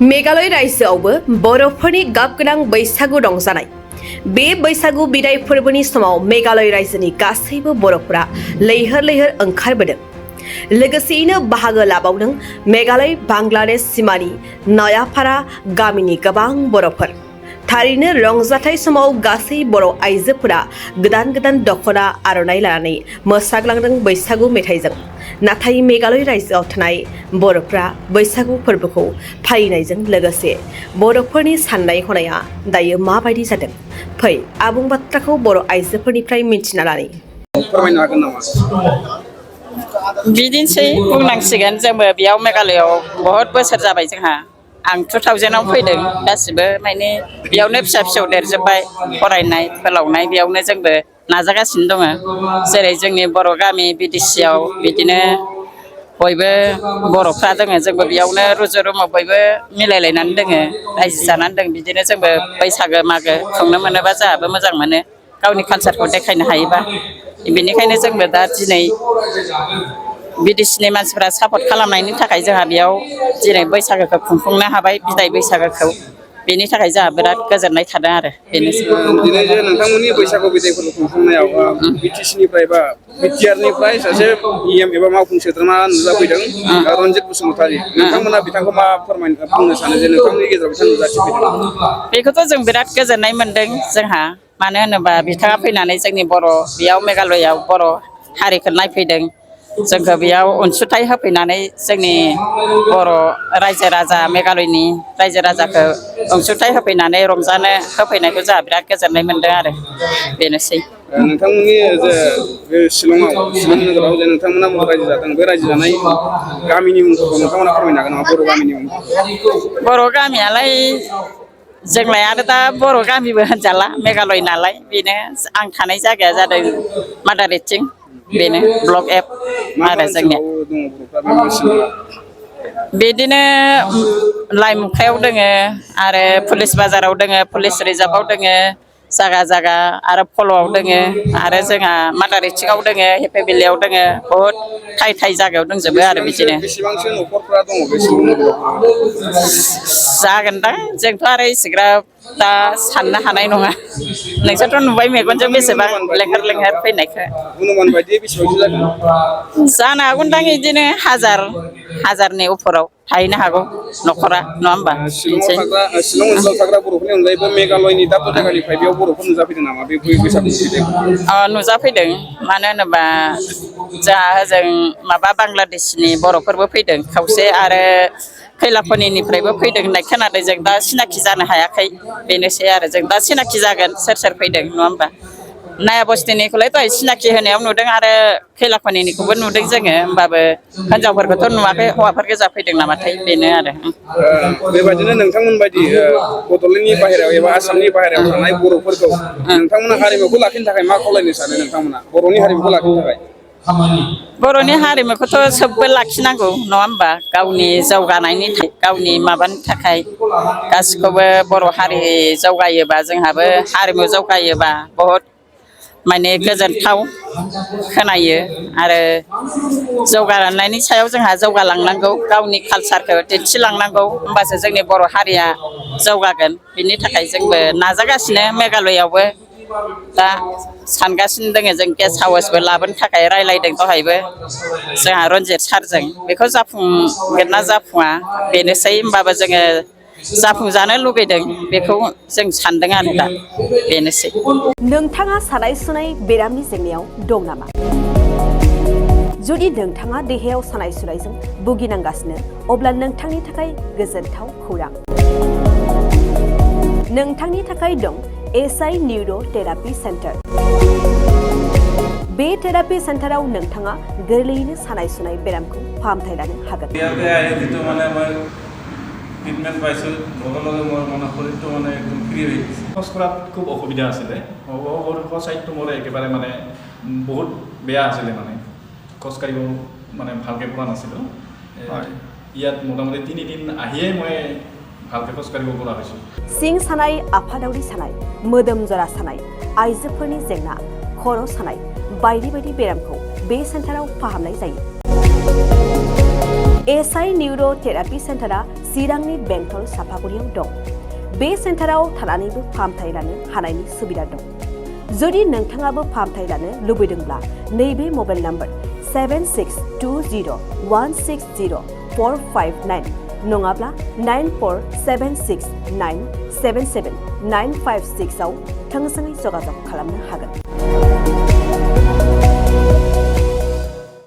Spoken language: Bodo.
मेघालय रायजोआवबो बर'फोरनि गाब गोनां बैसागु रंजानाय। बे बैसागु बिदाय फोरबोनि समाव मेघालय रायजोनि गासैबो बर'फोरा लैहोर लैहोर ओंखारबोदों। लोगोसेयैनो बाहागो लाबावदों मेघालय बांलादेश सिमानि नयापारा गामिनि गोबां बर'फोर। थारैनो रंजाथाइ समाव गासै बर' आइजोफोरा गोदान गोदान दख'ना आर'नाइ लानानै मोसाग्लांदों बैसागु मेथाइजों। नाथाय मेघालय रायजोआव थानाय बर'फ्रा बैसागु फोरबोखौ फालिनायजों लोगोसे बर'फोरनि साननाय हनाया दायो माबायदि जादों? फै आबुं बाथ्राखौ बर' आइजोफोरनिफ्राय मिन्थिना लानि। फोरमायनो हागोन नामा? बिदिनोसै बुंनांसिगोन जोंबो बेयाव मेघालयआव बहुत बोसोर जाबाय जोंहा। आं 2000आव फैदों गासिबो माने बेयावनो फिसा फिसौ देरजोब्बाय फरायनाय फोलावनाय बेयावनो जोंबो नाजागासिनो दङ। जेरै जोंनि बर' गामि बिडिसिआव बिदिनो बयबो बर'फ्रा दङ जोंबो बेयावनो रुजु रुमु बयबो मिलायलायनानै दङ रायजो जानानै दङ। बिदिनो जोंबो बैसागो मागो खुंनो मोनोबा जोंहाबो मोजां मोनो गावनि कालसारखौ देखायनो हायोबा। बेनिखायनो जोंबो दा दिनै बिदेशनि मानसिफ्रा सापर्ट खालामनायनि थाखाय जोंहा बेयाव दिनै बैसागोखौ खुंफुंनो हाबाय बिदाय बैसागोखौ। बेनि थाखाय जोंहा बिराद गोजोननाय थादों आरो बेनोसै। दिनै जे नोंथांमोननि बैसागु बिदायफोरखौ खुंफुंनायाव बिटिसिनिफ्राय बा बिटिआरनिफ्राय सासे EM एबा मावफुं सोद्रोमा नुजाफैदों रन्जित बसुमतारी। नोंथांमोना बिथांखौ मा बुंनो सानो जे नोंथांमोननि गेजेराव बिथां नुजाथिफैदों? बेखौथ' जों बिराद गोजोननाय मोनदों जोंहा। मानो होनोबा बिथाङा फैनानै जोंनि बर' बेयाव मेघालयआव बर' हारिखौ नायफैदों। जोंखौ बेयाव अनसुंथाइ होफैनानै जोंनि बर' रायजो राजा मेघालयनि रायजो राजाखौ अनसुंथाइ होफैनानै रंजानो होफैनायखौ जोंहा बिराद गोजोननाय मोनदों आरो बेनोसै। नोंथांमोननि जे शिलं नोगोराव जे नोंथांमोना रायजो जादों बे रायजो जानाय गामिनि मुंफोरखौ नोंथांमोना फोरमायनो हागोन नामा? बर' गामिनि मुंफोरखौ। बर' गामियालाय जोंलाय आरो दा बर' गामिबो होनजाला मेघालय नालाय। बेनो आं थानाय जायगाया जादों मादारिथिं बेनो ब्लक F आरो जोंनिया। बिदिनो लाइमुखायाव दोङो आरो पुलिस बाजाराव दोङो पुलिस रिजार्भआव दोङो जागा जागा आरो फल'आव दोङो आरो जोंहा मादारिथिङाव दोङो हेफेबिलियाव दोङो बहुद थाय थाय जागायाव दंजोबो आरो बिदिनो। बेसेबांसो न'खरफ्रा दङ बे शिलं नोगोराव? जागोनदां जोंथ' आरो इसेग्राब दा साननो हानाय नङा। नोंसोरथ' नुबाय मेगनजों बेसेबां लेंहर लेंहर फैनायखौ। अनुमान बायदियै बेसेबांसो जागोन? जानो हागौदां बिदिनो हाजारनि उपराव थाहैनो हागौ न'खरा नङा होमबा? शिलं ओनसोलाव थाग्रा बर'फोरनि अनगायैबो मेघालयनि दाब दाब जायगानिफ्राय बेयाव बर'फोर नुजाफैदों नामा बे बैसागु बिदायखौ? नुजाफैदों मानो होनोबा जोंहा ओजों माबा बांलादेशनि बर'फोरबो फैदों खावसे आरो खैलाखनिनिफ्रायबो फैदों होननाय खोनादों। जों दा सिनाखि जानो हायाखै बेनोसै आरो जों दा सिनाखि जागोन सोर सोर फैदों नङा होमबा? नाया बस्तिनिखौलाय दहाय सिनाखि होनायाव नुदों आरो खैलाखनिनिखौबो नुदों जोङो। होमबाबो हिनजावफोरखौथ' नुवाखै हौवाफोर गोजा फैदों नामाथाय बेनो आरो। बेबायदिनो नोंथांमोन बायदि बड'लेण्डनि बाहेरायाव एबा आसामनि बाहेरायाव थानाय बर'फोरखौ नोंथांमोना हारिमुखौ लाखिनो थाखाय मा खावलायनो सानो नोंथांमोना बर'नि हारिमुखौ लाखिनो थाखाय? बर'नि हारिमुखौथ' सोबबो लाखिनांगौ नङा होमबा? गावनि जौगानायनि गावनि माबानि थाखाय गासिखौबो बर' हारि जौगायोबा जोंहाबो हारिमु जौगायोबा बहुद माने गोजोनथाव खोनायो आरो जौगालांनायनि सायाव जोंहा जौगालांनांगौ गावनि कालसारखौ दिन्थिलांनांगौ होमबासो जोंनि बर' हारिया जौगागोन। बिनि थाखाय जोंबो नाजागासिनो मेघालयआवबो दा सानगासिनो दङ जों गेस्ट हाउसबो लाबोनो थाखाय रायज्लायदों दहायबो जोंहा रन्जित सारजों। बेखौ जाफुंगोन ना जाफुङा बेनोसै। होमबाबो जोङो जाफुंजानो लुगैदों बेखौ जों सानदों आरो दा बेनोसै। नोंथाङा सानाय सुनाय बेरामनि जेंनायाव दं नामा? जुदि नोंथाङा देहायाव सानाय सुनायजों भुगिनांगासिनो अब्ला नोंथांनि थाखाय गोजोनथाव खौरां। नोंथांनि थाखाय दं SI निउर' थेरापि सेन्टार। बे थेरापि सेन्टाराव नोंथाङा गोरलैयैनो सानाय सुनाय बेरामखौ फाहामथाय लानो हागोन। ট্ৰিটমেণ্ট পাইছোঁ লগে লগে মোৰ মানে শৰীৰটো মানে একদম ফ্ৰী হৈ গৈছে। খোজ কঢ়াত খুব অসুবিধা আছিলে। ছাইডটো মোৰ একেবাৰে মানে বহুত বেয়া আছিলে মানে খোজকাঢ়িব মানে ভালকৈ পোৱা নাছিলোঁ। ইয়াত মোটামুটি 3 দিন আহিয়ে মই ভালকৈ খোজকাঢ়িব পৰা হৈছোঁ। सिं सानाय, आफादावरि सानाय, मोदोम जरा सानाय, आइजोफोरनि जेंना, खर' सानाय बायदि बायदि बेरामखौ बे सेन्टाराव फाहामनाय जायो। एसआइ निउर' थेरापि सेन्टारा चिरांनि बेंटल सापागुरियाव दं। बे सेन्टाराव थानानैबो फाहामथाय लानो हानायनि सुबिदा दं। जुदि नोंथाङाबो फाहामथाय लानो लुबैदोंब्ला नैबे मबाइल नाम्बार 7620160459 नङाब्ला 9476977956 आव थोंजोङै जगाजग खालामनो हागोन।